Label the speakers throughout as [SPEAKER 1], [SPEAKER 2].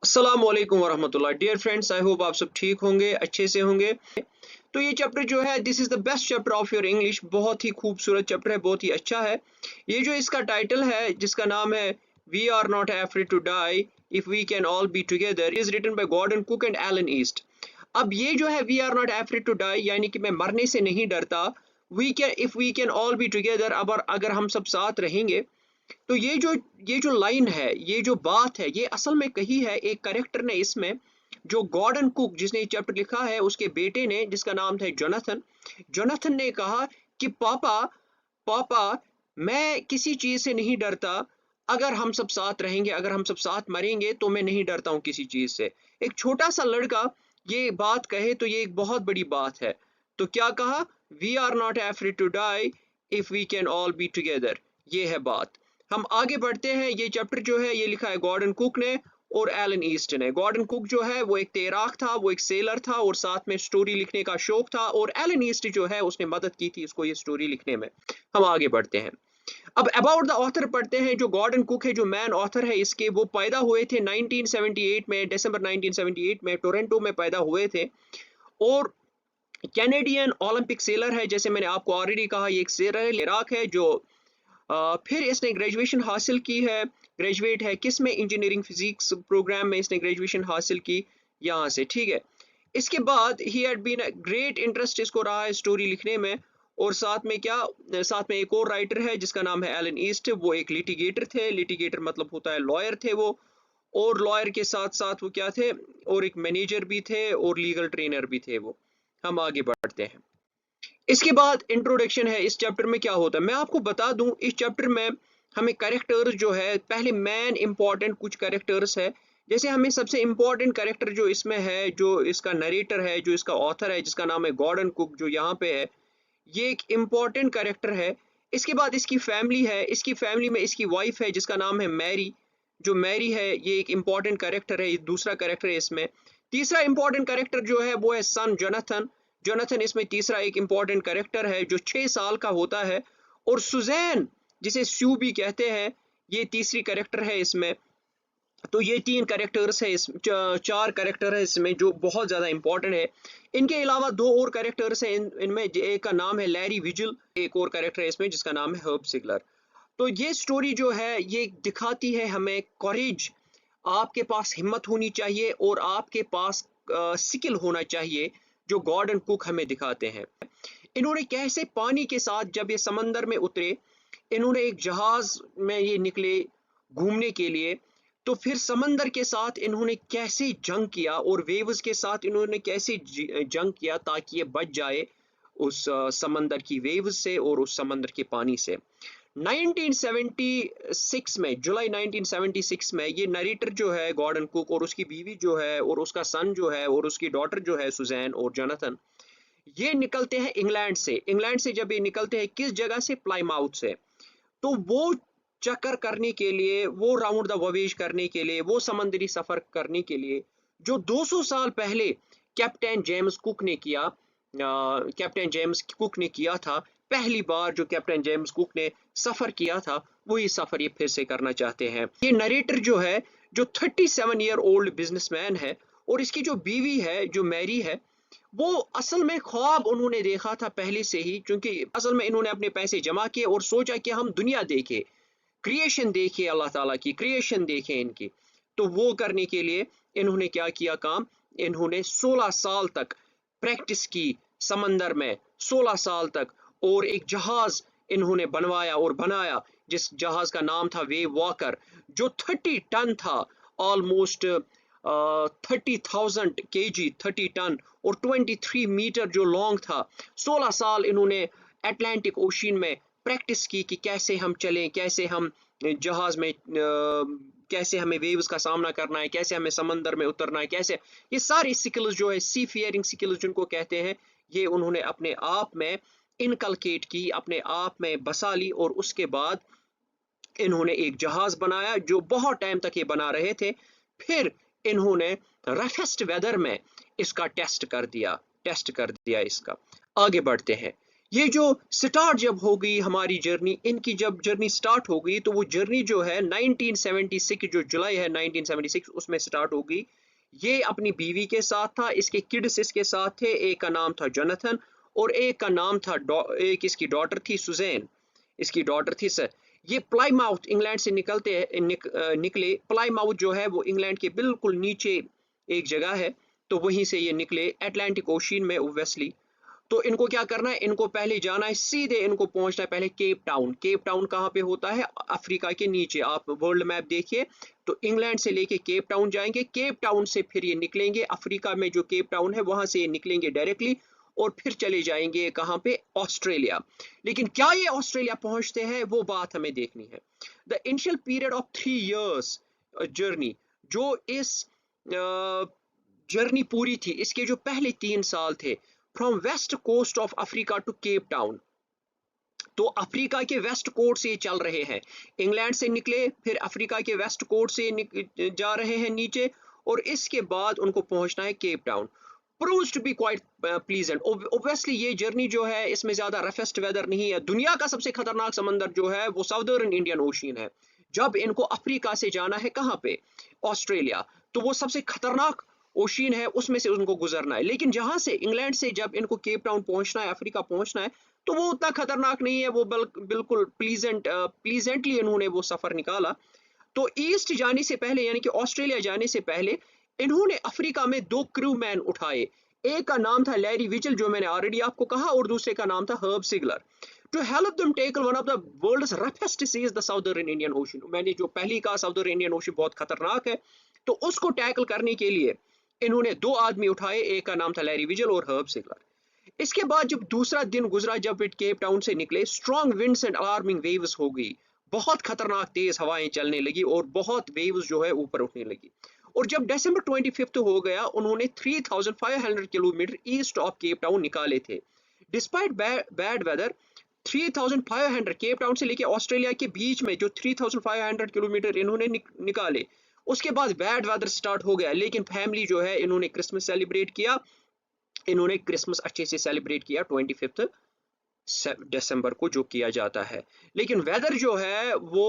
[SPEAKER 1] अस्सलाम वालेकुम वरहमतुल्लाह। Dear friends, I hope आप सब ठीक होंगे, अच्छे से होंगे। तो ये चैप्टर जो है, this is the best chapter of your English. बहुत ही खूबसूरत चैप्टर है, बहुत ही अच्छा है। ये जो इसका टाइटल है, जिसका नाम है we are not afraid to die if we can all be together, is written by Gordon Cook and Alan East. अब ये जो है we are not afraid to die, यानी कि मैं मरने से नहीं डरता। We can if we can all be together, अब अगर हम सब साथ रहेंगे। तो ये जो लाइन है, ये जो बात है, ये असल में कही है एक कैरेक्टर ने इसमें, जो गॉर्डन कुक जिसने ये चैप्टर लिखा है, उसके बेटे ने, जिसका नाम था जोनाथन। जोनाथन ने कहा कि पापा, पापा, मैं किसी चीज से नहीं डरता। अगर हम सब साथ रहेंगे, अगर हम सब साथ मरेंगे, तो मैं नहीं डरता हूँ किसी चीज से। एक छोटा सा लड़का ये बात कहे तो ये एक बहुत बड़ी बात है। तो क्या कहा? We are not afraid to die if we can all be together. ये है बात। हम आगे बढ़ते हैं। ये चैप्टर जो है, ये लिखा है गॉर्डन कुक ने और एलन ईस्ट ने। गॉर्डन कुक जो है वो एक तैराक था, वो एक सेलर था और साथ में स्टोरी लिखने का शौक था। और एलन ईस्ट जो है, उसने मदद की थी इसको ये स्टोरी लिखने में। हम आगे बढ़ते हैं। अब अबाउट द ऑथर पढ़ते हैं। जो गॉर्डन कुक है, जो मैन ऑथर है इसके, वो पैदा हुए थे 1978 में, दिसंबर 1978 में टोरंटो में पैदा हुए थे। और कैनेडियन ओलंपिक सेलर है, जैसे मैंने आपको ऑलरेडी कहा। ये एक सेलर है, इराक है। जो फिर इसने ग्रेजुएशन हासिल की है। ग्रेजुएट है किस में? इंजीनियरिंग फिजिक्स प्रोग्राम में इसने ग्रेजुएशन हासिल की, यहाँ से। ठीक है। इसके बाद ही हैड बीन ग्रेट इंटरेस्ट इसको रहा है स्टोरी लिखने में। और साथ में क्या, साथ में एक और राइटर है जिसका नाम है एलन ईस्ट। वो एक लिटिगेटर थे। लिटिगेटर मतलब होता है लॉयर थे वो। और लॉयर के साथ साथ वो क्या थे, और एक मैनेजर भी थे और लीगल ट्रेनर भी थे वो। हम आगे बढ़ते हैं। इसके बाद इंट्रोडक्शन है। इस चैप्टर में क्या होता है मैं आपको बता दूं। इस चैप्टर में हमें कैरेक्टर्स जो है, पहले मेन इंपॉर्टेंट कुछ कैरेक्टर्स है। जैसे हमें सबसे इंपॉर्टेंट कैरेक्टर जो इसमें है, जो इसका नरेटर है, जो इसका ऑथर है, जिसका नाम है गॉर्डन कुक, जो यहाँ पे है, ये एक इम्पॉर्टेंट कैरेक्टर है। इसके बाद इसकी फैमिली है। इसकी फैमिली में इसकी वाइफ है जिसका नाम है मैरी। जो मैरी है, ये एक इम्पॉर्टेंट कैरेक्टर है, ये दूसरा कैरेक्टर है इसमें। तीसरा इंपॉर्टेंट कैरेक्टर जो है वो है सन जोनाथन। जोनाथन इसमें तीसरा एक इम्पॉर्टेंट कैरेक्टर है, जो 6 साल का होता है। और सुजैन, जिसे स्यू भी कहते हैं, ये तीसरी कैरेक्टर है इसमें। तो ये 3 कैरेक्टर्स है, इस 4 कैरेक्टर है इसमें, जो बहुत ज़्यादा इंपॉर्टेंट है। इनके अलावा 2 और कैरेक्टर्स हैं इनमें। एक का नाम है लैरी विजिल, एक और कैरेक्टर है इसमें जिसका नाम है हर्ब सिगलर। तो ये स्टोरी जो है, ये दिखाती है हमें कॉरेज। आपके पास हिम्मत होनी चाहिए और आपके पास स्किल होना चाहिए, जो गॉर्डन कुक हमें दिखाते हैं। इन्होंने कैसे पानी के साथ, जब ये समंदर में उतरे, इन्होंने एक जहाज में ये निकले घूमने के लिए। तो फिर समंदर के साथ इन्होंने कैसे जंग किया और वेव्स के साथ इन्होंने कैसे जंग किया, ताकि ये बच जाए उस समंदर की वेव्स से और उस समंदर के पानी से। 1976 में, जुलाई 1976 में, ये नरेटर जो है गॉर्डन कुक, और उसकी बीवी जो है, और उसका सन जो है, और उसकी डॉटर जो है सुजैन और जोनाथन, ये निकलते हैं इंग्लैंड से। इंग्लैंड से जब ये निकलते हैं, किस जगह से? प्लाईमाउथ से। तो वो चक्कर करने के लिए, वो राउंड द वॉयेज करने के लिए, वो समंदरी सफर करने के लिए, जो 200 साल पहले कैप्टन जेम्स कुक ने किया, कैप्टन जेम्स कुक ने किया था। पहली बार जो कैप्टन जेम्स कुक ने सफर किया था, वही सफर ये फिर से करना चाहते हैं। ये नरेटर जो है, जो 37 ईयर ओल्ड बिजनेसमैन है, और इसकी जो बीवी है, जो मैरी है, वो असल में ख्वाब उन्होंने देखा था पहले से ही। क्योंकि असल में इन्होंने अपने पैसे जमा किए और सोचा कि हम दुनिया देखें, क्रिएशन देखिए, अल्लाह ताला की क्रिएशन देखें इनकी। तो वो करने के लिए इन्होंने क्या किया काम, इन्होंने 16 साल तक प्रैक्टिस की समंदर में, 16 साल तक। और एक जहाज इन्होंने बनवाया और बनाया, जिस जहाज का नाम था वेव वॉकर, जो 30 टन था, ऑलमोस्ट 30,000 केजी, 30 टन, और 23 मीटर जो लॉन्ग था। 16 साल इन्होंने अटलांटिक ओशन में प्रैक्टिस की कि कैसे हम चलें, कैसे हम जहाज में, कैसे हमें वेव्स का सामना करना है, कैसे हमें समंदर में उतरना है, कैसे। ये सारी स्किल्स जो है, सी फियरिंग स्किल्स जिनको कहते हैं, ये उन्होंने अपने आप में इनकलकेट की, अपने आप में बसा ली। और उसके बाद इन्होंने एक जहाज बनाया, जो बहुत टाइम तक ये बना रहे थे। फिर इन्होंने रफेस्ट वेदर में इसका टेस्ट कर दिया इसका। आगे बढ़ते हैं। ये जो स्टार्ट जब हो गई हमारी जर्नी, इनकी जब जर्नी स्टार्ट हो गई तो वो जर्नी जो है 1976, जो जुलाई है 1976 उसमें स्टार्ट हो गई। ये अपनी बीवी के साथ था, इसके किड्स इसके साथ थे, एक का नाम था जोनाथन और एक का नाम था एक इसकी डॉटर थी सुजैन, इसकी डॉटर थी सर। ये प्लाईमाउथ इंग्लैंड से निकले। प्लाईमाउथ जो है वो इंग्लैंड के बिल्कुल नीचे एक जगह है, तो वहीं से ये निकले अटलांटिक ओशियन में ओब्वियसली। तो इनको क्या करना है, इनको पहले जाना है सीधे, इनको पहुंचना है पहले केप टाउन। केप टाउन कहाँ पे होता है, अफ्रीका के नीचे। आप वर्ल्ड मैप देखिए तो इंग्लैंड से लेके केप टाउन जाएंगे, केप टाउन से फिर ये निकलेंगे अफ्रीका में जो केप टाउन है वहां से ये निकलेंगे डायरेक्टली और फिर चले जाएंगे कहाँ पे, ऑस्ट्रेलिया। लेकिन क्या ये ऑस्ट्रेलिया पहुंचते हैं वो बात हमें देखनी है। The initial period of 3 years journey, जो इस जर्नी पूरी थी, इसके जो पहले 3 साल थे, from west coast of Africa to Cape Town. तो अफ्रीका के वेस्ट कोस्ट से चल रहे हैं, इंग्लैंड से निकले फिर अफ्रीका के वेस्ट कोस्ट से जा रहे हैं नीचे और इसके बाद उनको पहुंचना है Cape Town. proves to be quite pleasant। obviously ये जर्नी जो है इसमें ज्यादा रफेस्ट वेदर नहीं है। दुनिया का सबसे खतरनाक समंदर जो है वो साउदर्न इंडियन ओशियन है। जब इनको अफ्रीका से जाना है कहाँ पे, ऑस्ट्रेलिया, तो वो सबसे खतरनाक ओशियन है, उसमें से उनको गुजरना है। लेकिन जहां से इंग्लैंड से जब इनको केप टाउन पहुंचना है, अफ्रीका पहुंचना है, तो वो उतना खतरनाक नहीं है, वो बिल्कुल प्लीजेंटली इन्होंने वो सफर निकाला। तो ईस्ट जाने से पहले यानी कि ऑस्ट्रेलिया जाने से पहले इन्होंने अफ्रीका में 2 क्रू मैन उठाए। एक का नाम था लैरी विचल, जो मैंने ऑलरेडी आपको कहा, और दूसरे का नाम था Herb Sigler. To help them tackle one of the world's roughest seas, the southern Indian Ocean. मैंने जो पहली कहा साउदर्न इंडियन ओशन बहुत खतरनाक है, तो उसको टैकल करने के लिए इन्होंने 2 आदमी उठाए, एक का नाम था लैरी विजल और हर्ब सिगलर। इसके बाद जब दूसरा दिन गुजरा, जब इट केप टाउन से निकले, strong winds and alarming waves हो गई, बहुत खतरनाक तेज हवाएं चलने लगी और बहुत वेव्स जो है ऊपर उठने लगी। और जब दिसंबर 25 हो गया, उन्होंने 3500 kilometre east of Cape Town निकाले थे। Despite bad weather, 3500 Cape Town से लेके ऑस्ट्रेलिया के बीच में जो 3500 किलोमीटर इन्होंने निकाले, उसके बाद बैड वेदर स्टार्ट हो गया। लेकिन फैमिली जो है, इन्होंने क्रिसमस सेलिब्रेट किया, इन्होंने क्रिसमस अच्छे से सेलिब्रेट किया 25 दिसंबर को जो किया जाता है। लेकिन वेदर जो है वो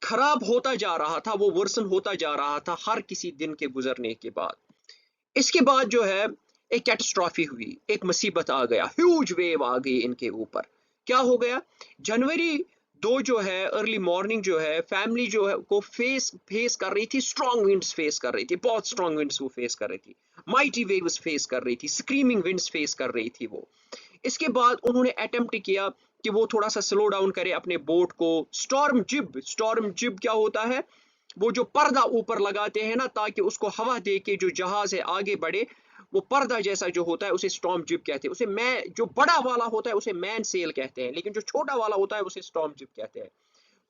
[SPEAKER 1] खराब होता जा रहा था, वो वर्सन होता जा रहा था हर किसी दिन के गुजरने के बाद। इसके बाद जो है एक कैटास्ट्रॉफी हुई, एक मुसीबत आ गया, ह्यूज वेव आ गई इनके ऊपर। क्या हो गया, जनवरी 2 जो है अर्ली मॉर्निंग जो है, फैमिली जो है को फेस कर रही थी, स्ट्रॉन्ग विंड्स फेस कर रही थी, बहुत स्ट्रॉन्ग विंड्स वो फेस कर रही थी, माइटी वेव्स फेस कर रही थी, स्क्रीमिंग विंड्स फेस कर रही थी वो। इसके बाद उन्होंने अटेम्प्ट किया कि वो थोड़ा सा स्लो डाउन करे अपने बोट को। स्टॉर्म जिब क्या होता है, वो जो पर्दा ऊपर लगाते हैं ना, ताकि उसको हवा दे के जो जहाज है आगे बढ़े, वो पर्दा जैसा जो होता है उसे स्टॉर्म जिब कहते हैं। उसे जो बड़ा वाला होता है उसे मैन सेल कहते हैं, लेकिन जो छोटा वाला होता है उसे स्टॉर्म जिब कहते हैं।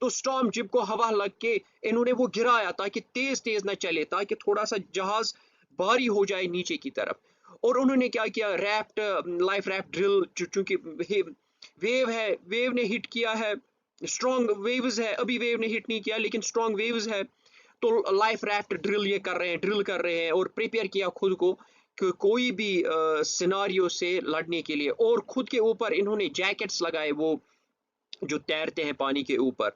[SPEAKER 1] तो स्टॉर्म जिब को हवा लग के इन्होंने वो गिराया ताकि तेज तेज ना चले, ताकि थोड़ा सा जहाज भारी हो जाए नीचे की तरफ। और उन्होंने क्या किया, लाइफ रैफ्ट ड्रिल, चूंकि वेव है, वेव ने हिट किया है, स्ट्रॉन्ग वेव्स है, अभी वेव ने हिट नहीं किया लेकिन स्ट्रॉन्ग वेव्स है, तो लाइफ रैफ्ट ड्रिल कर रहे हैं और प्रिपेयर किया खुद को कि कोई भी सिनारियो से लड़ने के लिए। और खुद के ऊपर इन्होंने जैकेट्स लगाए, वो जो तैरते हैं पानी के ऊपर।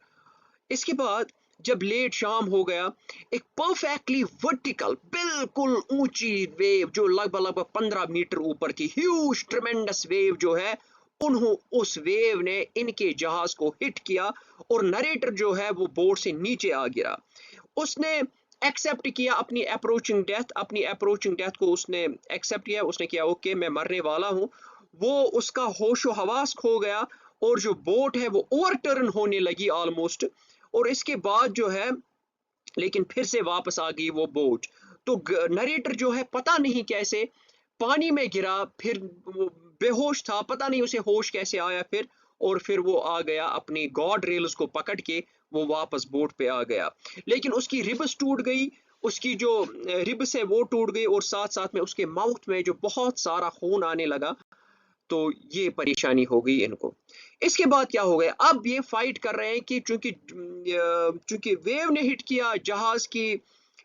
[SPEAKER 1] इसके बाद जब लेट शाम हो गया, एक परफेक्टली वर्टिकल, बिल्कुल ऊंची वेव जो लगभग 15 मीटर ऊपर थी, ह्यूज ट्रेमेंडस वेव जो है, उस वेव ने इनके जहाज को हिट किया और नरेटर जो है वो बोट से नीचे आ गिरा। उसने एक्सेप्ट किया अपनी अप्रोचिंग डेथ को उसने एक्सेप्ट किया। उसने किया ओके मैं मरने वाला हूँ। वो उसका होशो हवास खो गया और जो बोट है वो ओवरटर्न होने लगी ऑलमोस्ट। और इसके बाद जो है लेकिन फिर से वापस आ गई वो बोट। तो नरेटर जो है पता नहीं कैसे पानी में गिरा, फिर वो बेहोश था, पता नहीं उसे होश कैसे आया फिर, और फिर वो आ गया अपनी गॉड रेल्स को पकड़ के, वो वापस बोट पे आ गया। लेकिन उसकी रिब्स टूट गई, उसकी जो रिब्स है वो टूट गई और साथ साथ में उसके माउथ में जो बहुत सारा खून आने लगा। तो ये परेशानी हो गई इनको। इसके बाद क्या हो गया, अब ये फाइट कर रहे हैं कि चूंकि वेव ने हिट किया जहाज की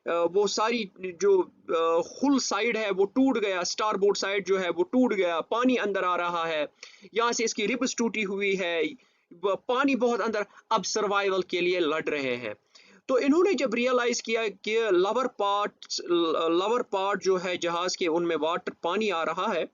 [SPEAKER 1] वो सारी जो हुल साइड है वो टूट गया, स्टारबोर्ड साइड जो है वो टूट गया, पानी अंदर आ रहा है, यहाँ से इसकी रिब्स टूटी हुई है, पानी बहुत अंदर, अब सर्वाइवल के लिए लड़ रहे हैं। तो इन्होंने जब रियलाइज किया कि लवर पार्ट जो है जहाज के उनमें वाटर पानी आ रहा है,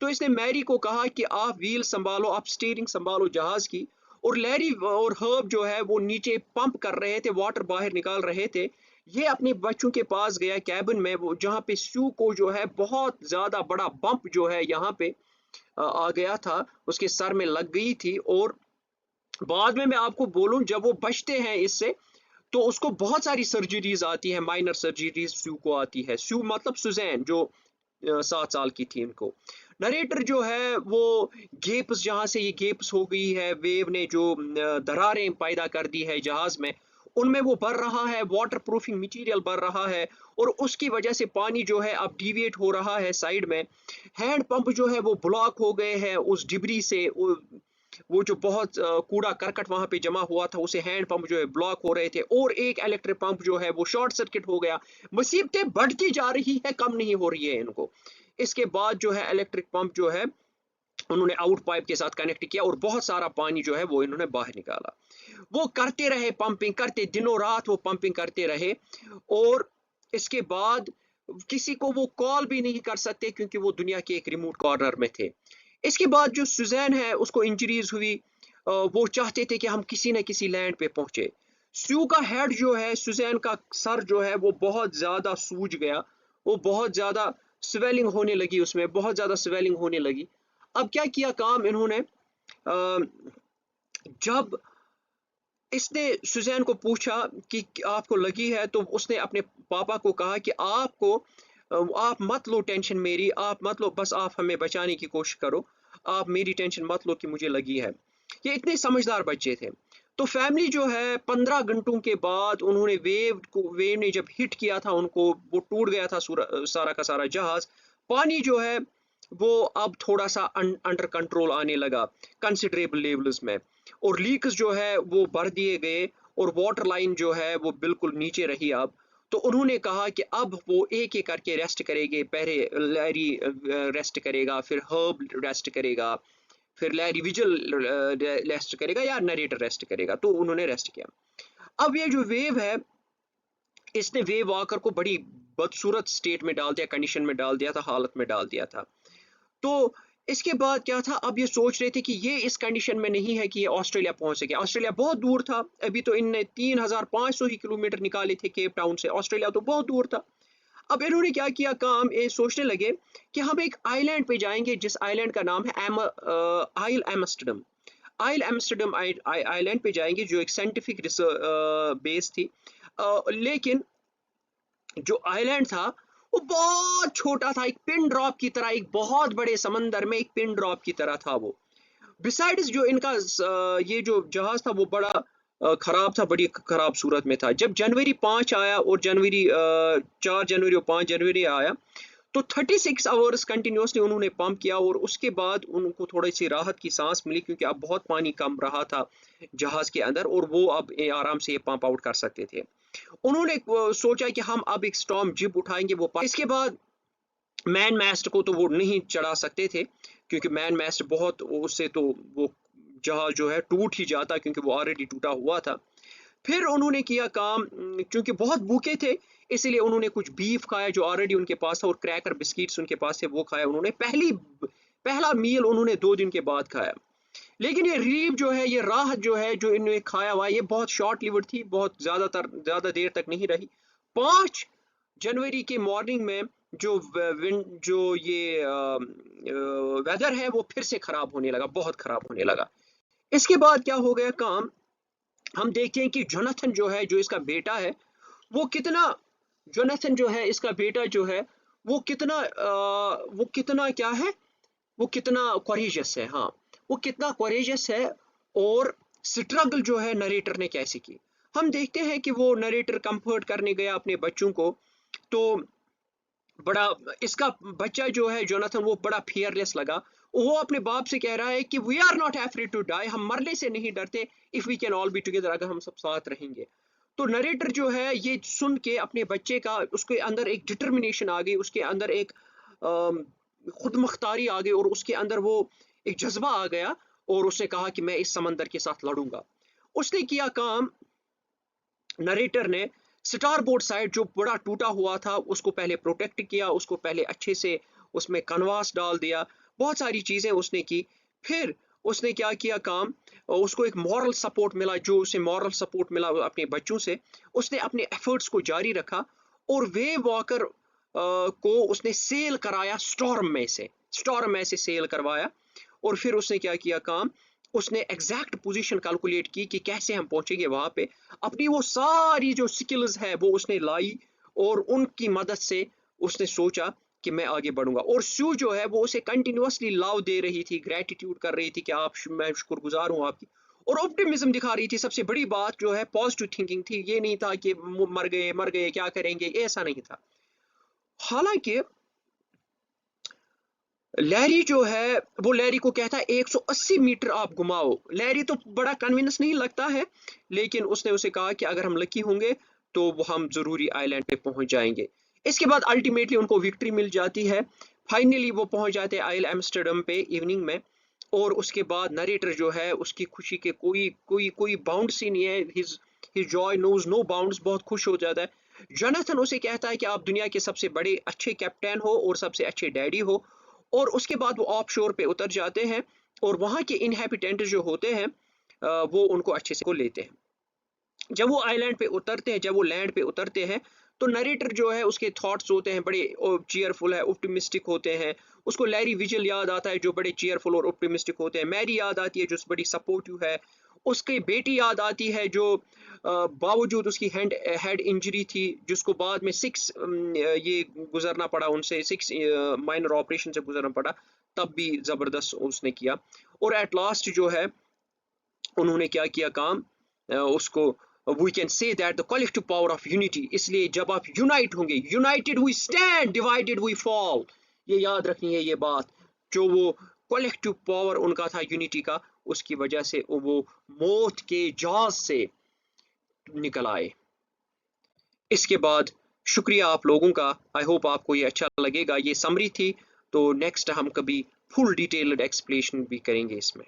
[SPEAKER 1] तो इसने मैरी को कहा कि आप व्हील संभालो, आप स्टीयरिंग संभालो जहाज की, और लैरी और हर्ब जो है वो नीचे पंप कर रहे थे, वाटर बाहर निकाल रहे थे। ये अपने बच्चों के पास गया कैबिन में, वो जहाँ पे स्यू को जो है बहुत ज्यादा बड़ा बम्प जो है यहाँ पे आ गया था, उसके सर में लग गई थी। और बाद में मैं आपको बोलूं, जब वो बचते हैं इससे, तो उसको बहुत सारी सर्जरीज आती है, माइनर सर्जरीज स्यू को आती है। स्यू मतलब सुजैन जो 7 साल की थी इनको। नरेटर जो है वो गेप्स, जहां से ये गेप्स हो गई है, वेव ने जो दरारें पैदा कर दी है जहाज में, उनमें वो बढ़ रहा है, वाटर प्रूफिंग मटेरियल बढ़ रहा है, और उसकी वजह से पानी जो है अब डिविएट हो रहा है साइड में। हैंड पंप जो है वो ब्लॉक हो गए हैं उस डिबरी से, वो जो बहुत कूड़ा करकट वहां पे जमा हुआ था, उसे हैंड पंप जो है ब्लॉक हो रहे थे, और एक इलेक्ट्रिक पंप जो है वो शॉर्ट सर्किट हो गया। मुसीबतें बढ़ती जा रही है, कम नहीं हो रही है इनको। इसके बाद जो है इलेक्ट्रिक पंप जो है उन्होंने आउट पाइप के साथ कनेक्ट किया, और बहुत सारा पानी जो है वो इन्होंने बाहर निकाला। वो करते रहे, पंपिंग करते, दिनों रात वो पंपिंग करते रहे, और इसके बाद किसी को वो कॉल भी नहीं कर सकते क्योंकि वो दुनिया के एक रिमोट कॉर्नर में थे। इसके बाद जो सुजैन है उसको इंजरीज हुई, वो चाहते थे कि हम किसी न किसी लैंड पे पहुंचे। स्यू का हेड जो है, सुजैन का सर जो है वो बहुत ज्यादा सूज गया, वो बहुत ज्यादा स्वेलिंग होने लगी, उसमें बहुत ज्यादा स्वेलिंग होने लगी। अब क्या किया काम इन्होंने, जब इसने सुजैन को पूछा कि आपको लगी है, तो उसने अपने पापा को कहा कि आप मत लो टेंशन मेरी, आप मत लो, बस आप हमें बचाने की कोशिश करो, आप मेरी टेंशन मत लो कि मुझे लगी है। ये इतने समझदार बच्चे थे। तो फैमिली जो है 15 घंटों के बाद उन्होंने वेव ने जब हिट किया था उनको, वो टूट गया था सारा का सारा जहाज। पानी जो है वो अब थोड़ा सा अंडर कंट्रोल आने लगा कंसिडरेबल लेवल्स में, और लीक्स जो है वो भर दिए गए, और वाटर लाइन जो है वो बिल्कुल नीचे रही अब। तो उन्होंने कहा कि अब वो एक एक करके रेस्ट करेंगे, पहले लैरी रेस्ट करेगा, फिर हर्ब रेस्ट करेगा, फिर लैरी विजल रेस्ट करेगा, या नरेटर रेस्ट करेगा। तो उन्होंने रेस्ट किया। अब ये जो वेव है, इसने वेव वॉकर को बड़ी बदसूरत स्टेट में डाल दिया, कंडीशन में डाल दिया था, हालत में डाल दिया था। तो इसके बाद क्या था, अब ये सोच रहे थे कि ये इस कंडीशन में नहीं है कि ये ऑस्ट्रेलिया पहुंच सके। ऑस्ट्रेलिया बहुत दूर था, अभी तो इनने 3500 ही किलोमीटर निकाले थे केप टाउन से, ऑस्ट्रेलिया तो बहुत दूर था। अब इन्होंने क्या किया काम, ये सोचने लगे कि हम एक आइलैंड पे जाएंगे, जिस आइलैंड का नाम है आइल एम्स्टर्डम। आइलैंड पे जाएंगे, जो एक साइंटिफिक बेस थी, लेकिन जो आइलैंड था वो बहुत छोटा था, एक पिन ड्रॉप की तरह, एक बहुत बड़े समंदर में एक पिन ड्रॉप की तरह था वो। बिसाइड्स जो इनका ये जो जहाज था वो बड़ा खराब था, बड़ी खराब सूरत में था। जब जनवरी 5 आया, और 4 जनवरी और 5 जनवरी आया, तो 36 आवर्स कंटिन्यूसली उन्होंने पंप किया, और उसके बाद उनको थोड़ी सी राहत की सांस मिली, क्योंकि अब बहुत पानी कम रहा था जहाज के अंदर, और वो अब आराम से ये पंप आउट कर सकते थे। उन्होंने सोचा कि हम अब एक स्टॉर्म जिप उठाएंगे, वो इसके बाद मैन मास्ट को तो वो नहीं चढ़ा सकते थे, क्योंकि मैन मास्ट बहुत, उससे तो वो जहाज जो है टूट ही जाता, क्योंकि वो ऑलरेडी टूटा हुआ था। फिर उन्होंने किया काम, क्योंकि बहुत भूखे थे, इसलिए उन्होंने कुछ बीफ खाया जो ऑलरेडी उनके पास था, और क्रैकर बिस्किट्स उनके पास थे, वो खाया उन्होंने। पहला मील उन्होंने 2 दिन के बाद खाया। लेकिन ये रिलीफ जो है, ये राहत जो है, जो इन्होंने खाया हुआ, ये बहुत शॉर्ट लिवर्ड थी, बहुत ज्यादा देर तक नहीं रही। 5 जनवरी के मॉर्निंग में जो ये वेदर है वो फिर से खराब होने लगा, बहुत खराब होने लगा। इसके बाद क्या हो गया काम, हम देखते हैं कि जोनाथन जो है, जो इसका बेटा है, वो कितना, जोनाथन जो है इसका बेटा जो है, वो कितना क्या है, वो कितना कोरेजियस है। हाँ, वो कितना कोरेजियस है, और स्ट्रगल जो है नरेटर ने कैसे की। हम देखते हैं कि वो नरेटर कंफर्ट करने गया अपने बच्चों को, तो बड़ा, इसका बच्चा जो है जोनाथन, वो बड़ा फियरलेस लगा। वो अपने बाप से कह रहा है कि we are not afraid to die, हम मरने से नहीं डरते, if we can all be together, अगर हम सब साथ रहेंगे। तो नरेटर जो है ये सुन के अपने बच्चे का, उसके अंदर एक डिटर्मिनेशन आ गई, उसके अंदर एक खुद मुख्तारी आ गई, और उसके अंदर वो एक जज्बा आ गया, और उसने कहा कि मैं इस समंदर के साथ लड़ूंगा। उसने किया काम, नरेटर ने स्टार बोर्ड साइड जो बड़ा टूटा हुआ था उसको पहले प्रोटेक्ट किया, उसको पहले अच्छे से उसमें कनवास डाल दिया, बहुत सारी चीज़ें उसने की। फिर उसने क्या किया काम, उसको एक मॉरल सपोर्ट मिला, जो उसे मॉरल सपोर्ट मिला अपने बच्चों से, उसने अपने एफर्ट्स को जारी रखा, और वे वॉकर को उसने सेल कराया स्टॉर्म में से सेल करवाया। और फिर उसने क्या किया काम, उसने एग्जैक्ट पोजीशन कैलकुलेट की कि कैसे हम पहुंचेंगे वहां पे। अपनी वो सारी जो स्किल्स है वो उसने लाई, और उनकी मदद से उसने सोचा कि मैं आगे बढ़ूंगा। और स्यू जो है वो उसे कंटिन्यूअसली लव दे रही थी, ग्रेटिट्यूड कर रही थी कि आप, मैं शुक्रगुजार हूँ आपकी, और ऑप्टिमिज्म दिखा रही थी। सबसे बड़ी बात जो है पॉजिटिव थिंकिंग थी, ये नहीं था कि मर गए क्या करेंगे, ऐसा नहीं था। हालांकि लैरी जो है वो लैरी को कहता है 180 मीटर आप घुमाओ। लैरी तो बड़ा कन्विंस नहीं लगता है, लेकिन उसने उसे कहा कि अगर हम लकी होंगे तो वो हम जरूरी आइलैंड पे पहुंच जाएंगे। इसके बाद अल्टीमेटली उनको विक्ट्री मिल जाती है। फाइनली वो पहुंच जाते हैं आइल एम्स्टर्डम पे इवनिंग में। और उसके बाद नरेटर जो है उसकी खुशी के कोई कोई कोई बाउंड्स ही नहीं है, his his joy knows no bounds, बहुत खुश हो जाता है। जोनाथन उसे कहता है कि आप दुनिया के सबसे बड़े अच्छे कैप्टन हो और सबसे अच्छे डैडी हो। और उसके बाद वो ऑफ शोर पे उतर जाते हैं, और वहाँ के इनहेबिटेंट जो होते हैं वो उनको अच्छे से को लेते हैं। जब वो आइलैंड पे उतरते हैं, जब वो लैंड पे उतरते हैं, तो नरेटर जो है उसके थॉट्स होते हैं बड़े चीयरफुल है, ऑप्टिमिस्टिक होते हैं। उसको लैरी विजल याद आता है जो बड़े चीयरफुल और ऑप्टिमिस्टिक होते हैं। मैरी याद आती है जो बड़ी सपोर्टिव है। उसकी बेटी याद आती है जो बावजूद उसकी हेड इंजरी थी, जिसको बाद में 6 ये गुजरना पड़ा, उनसे 6 माइनर ऑपरेशन से गुजरना पड़ा, तब भी जबरदस्त उसने किया। और एट लास्ट जो है उन्होंने क्या किया काम, उसको we can say that the collective power of unity, इसलिए जब आप यूनाइट होंगे, united we stand, divided we fall, ये याद रखनी है ये बात। जो वो कलेक्टिव पावर उनका था यूनिटी का, उसकी वजह से वो मौत के जाज से निकल आए। इसके बाद शुक्रिया आप लोगों का। आई होप आपको ये अच्छा लगेगा। ये समरी थी, तो नेक्स्ट हम कभी फुल डिटेल्ड एक्सप्लेनेशन भी करेंगे इसमें।